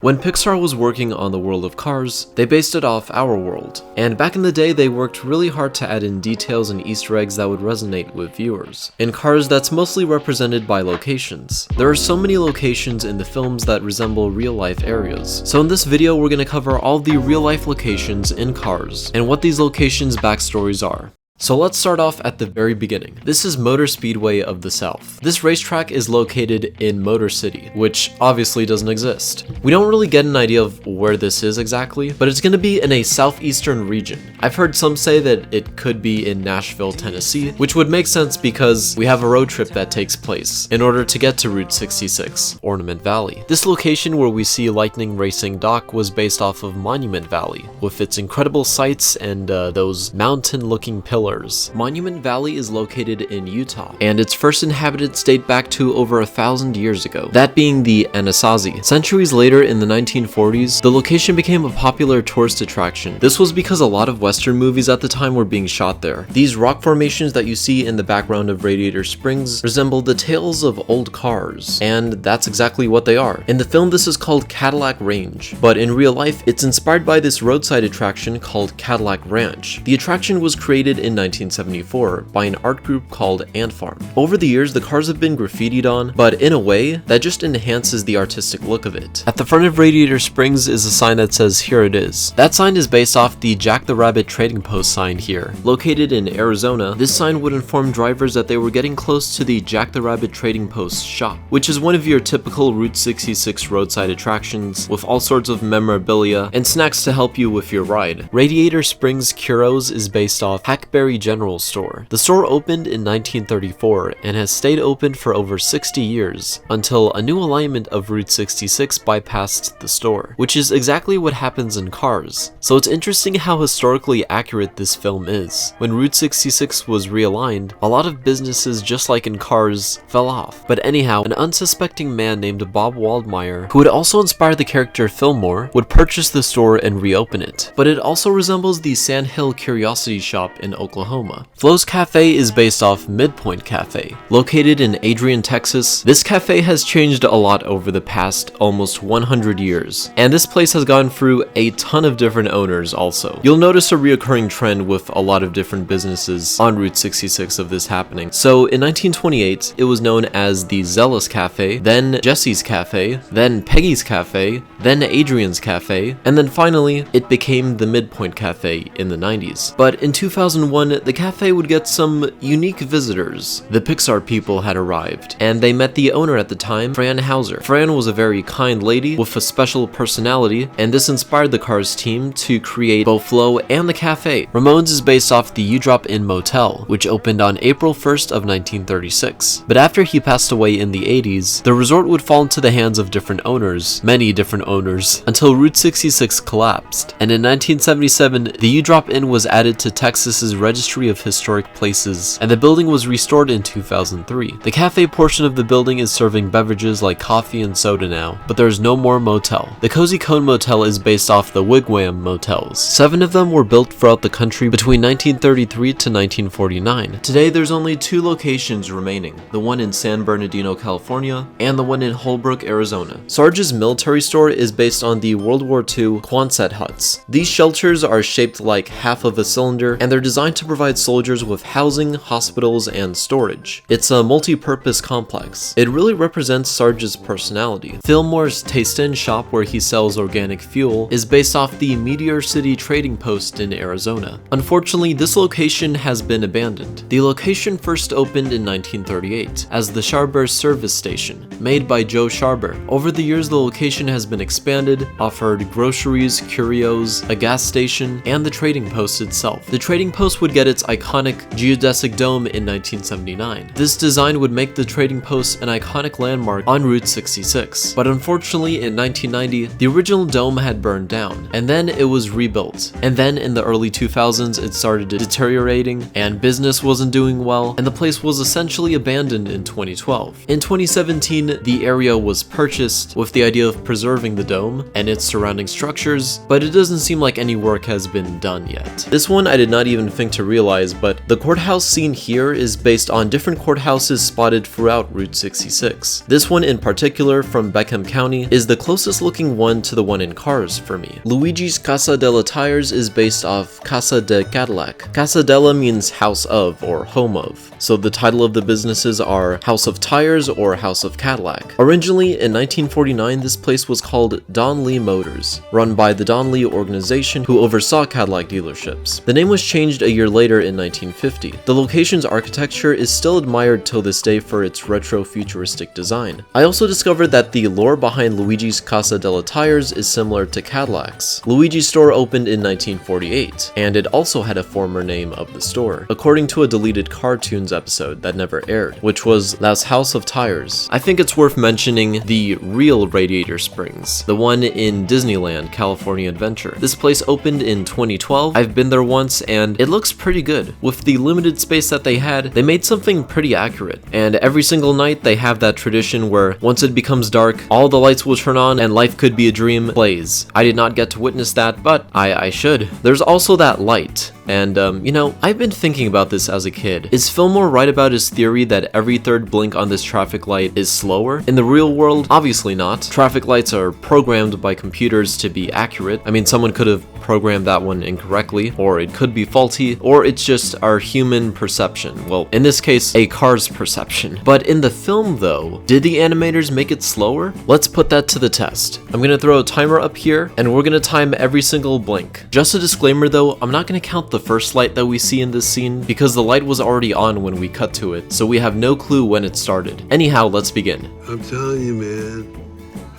When Pixar was working on the world of Cars, they based it off our world, and back in the day they worked really hard to add in details and Easter eggs that would resonate with viewers. In Cars, that's mostly represented by locations. There are so many locations in the films that resemble real-life areas, so in this video we're going to cover all the real-life locations in Cars, and what these locations' backstories are. So let's start off at the very beginning. This is Motor Speedway of the South. This racetrack is located in Motor City, which obviously doesn't exist. We don't really get an idea of where this is exactly, but it's going to be in a southeastern region. I've heard some say that it could be in Nashville, Tennessee, which would make sense because we have a road trip that takes place in order to get to Route 66, Ornament Valley. This location where we see Lightning Racing Dock was based off of Monument Valley, with its incredible sights and those mountain-looking pillars. Monument Valley is located in Utah, and its first inhabitants date back to over 1,000 years ago, that being the Anasazi. Centuries later, in the 1940s, the location became a popular tourist attraction. This was because a lot of Western movies at the time were being shot there. These rock formations that you see in the background of Radiator Springs resemble the tails of old cars, and that's exactly what they are. In the film, this is called Cadillac Range, but in real life, it's inspired by this roadside attraction called Cadillac Ranch. The attraction was created in 1974 by an art group called Ant Farm. Over the years, the cars have been graffitied on, but in a way that just enhances the artistic look of it. At the front of Radiator Springs is a sign that says "Here it is." That sign is based off the Jack the Rabbit trading post sign here. Located in Arizona, this sign would inform drivers that they were getting close to the Jack the Rabbit trading post shop, which is one of your typical Route 66 roadside attractions with all sorts of memorabilia and snacks to help you with your ride. Radiator Springs Curios is based off Hackberry General Store. The store opened in 1934 and has stayed open for over 60 years until a new alignment of Route 66 bypassed the store, which is exactly what happens in Cars. So it's interesting how historically accurate this film is. When Route 66 was realigned, a lot of businesses, just like in Cars, fell off. But anyhow, an unsuspecting man named Bob Waldmeyer, who would also inspire the character Fillmore, would purchase the store and reopen it. But it also resembles the Sand Hill Curiosity Shop in Oklahoma. Flo's Cafe is based off Midpoint Cafe. Located in Adrian, Texas, this cafe has changed a lot over the past almost 100 years, and this place has gone through a ton of different owners also. You'll notice a reoccurring trend with a lot of different businesses on Route 66 of this happening. So in 1928, it was known as the Zealous Cafe, then Jesse's Cafe, then Peggy's Cafe, then Adrian's Cafe, and then finally, it became the Midpoint Cafe in the 90s. But in 2001, the cafe would get some unique visitors. The Pixar people had arrived, and they met the owner at the time, Fran Hauser. Fran was a very kind lady with a special personality, and this inspired the Cars team to create both Flo and the cafe. Ramone's is based off the You Drop In Motel, which opened on April 1st of 1936. But after he passed away in the 80s, the resort would fall into the hands of different owners, many different owners, until Route 66 collapsed. And in 1977, the You Drop In was added to Texas's Registry of Historic Places, and the building was restored in 2003. The cafe portion of the building is serving beverages like coffee and soda now, but there's no more motel. The Cozy Cone Motel is based off the Wigwam motels. 7 of them were built throughout the country between 1933 to 1949. Today there's only 2 locations remaining, the one in San Bernardino, California, and the one in Holbrook, Arizona. Sarge's military store is based on the World War II Quonset huts. These shelters are shaped like half of a cylinder, and they're designed to provide soldiers with housing, hospitals, and storage. It's a multi-purpose complex. It really represents Sarge's personality. Fillmore's Taste In shop, where he sells organic fuel, is based off the Meteor City trading post in Arizona. Unfortunately, this location has been abandoned. The location first opened in 1938 as the Sharber service station, made by Joe Sharber. Over the years, the location has been expanded, offered groceries, curios, a gas station, and the trading post itself. The trading post would get its iconic geodesic dome in 1979. This design would make the trading post an iconic landmark on Route 66. But unfortunately, in 1990, the original dome had burned down, and then it was rebuilt. And then in the early 2000s, it started deteriorating, and business wasn't doing well, and the place was essentially abandoned in 2012. In 2017, the area was purchased with the idea of preserving the dome and its surrounding structures, but it doesn't seem like any work has been done yet. This one I did not even think to to realize, but the courthouse scene here is based on different courthouses spotted throughout Route 66. This one in particular from Beckham County is the closest looking one to the one in Cars for me. Luigi's Casa Della Tires is based off Casa de Cadillac. Casa Della means house of or home of, so the title of the businesses are House of Tires or House of Cadillac. Originally in 1949, this place was called Don Lee Motors, run by the Don Lee organization who oversaw Cadillac dealerships. The name was changed a year later in 1950. The location's architecture is still admired till this day for its retro-futuristic design. I also discovered that the lore behind Luigi's Casa Della Tires is similar to Cadillac's. Luigi's store opened in 1948, and it also had a former name of the store, according to a deleted Cartoons episode that never aired, which was Las House of Tires. I think it's worth mentioning the real Radiator Springs, the one in Disneyland, California Adventure. This place opened in 2012. I've been there once and it looks pretty good. With the limited space that they had, they made something pretty accurate. And every single night they have that tradition where once it becomes dark, all the lights will turn on and Life Could Be a Dream plays. I did not get to witness that, but I should. There's also that light. And, you know, I've been thinking about this as a kid. Is Fillmore right about his theory that every third blink on this traffic light is slower? In the real world, obviously not. Traffic lights are programmed by computers to be accurate. I mean, someone could have programmed that one incorrectly, or it could be faulty, or it's just our human perception. Well, in this case, a car's perception. But in the film, though, did the animators make it slower? Let's put that to the test. I'm gonna throw a timer up here, and we're gonna time every single blink. Just a disclaimer though, I'm not gonna count the first light that we see in this scene, because the light was already on when we cut to it, so we have no clue when it started. Anyhow, let's begin. I'm telling you, man,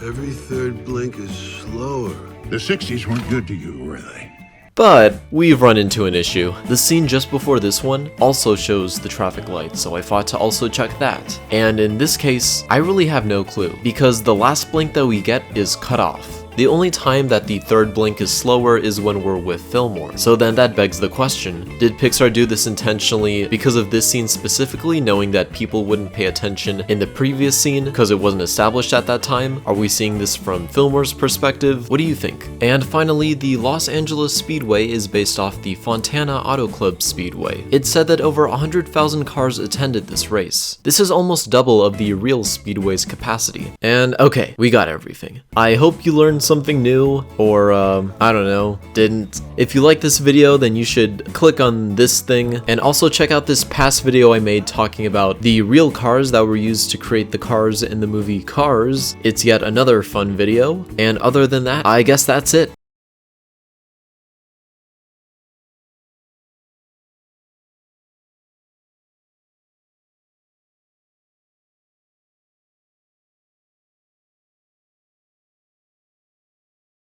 every third blink is slower. The 60s weren't good to you, were they? But we've run into an issue. The scene just before this one also shows the traffic light, so I thought to also check that. And in this case, I really have no clue, because the last blink that we get is cut off. The only time that the third blink is slower is when we're with Fillmore. So then that begs the question, did Pixar do this intentionally because of this scene specifically, knowing that people wouldn't pay attention in the previous scene because it wasn't established at that time? Are we seeing this from Fillmore's perspective? What do you think? And finally, the Los Angeles Speedway is based off the Fontana Auto Club Speedway. It's said that over 100,000 cars attended this race. This is almost double of the real Speedway's capacity. And okay, we got everything. I hope you learned something new, or I don't know, didn't. If you like this video, then you should click on this thing, and also check out this past video I made talking about the real cars that were used to create the cars in the movie Cars. It's yet another fun video, and other than that, I guess that's it.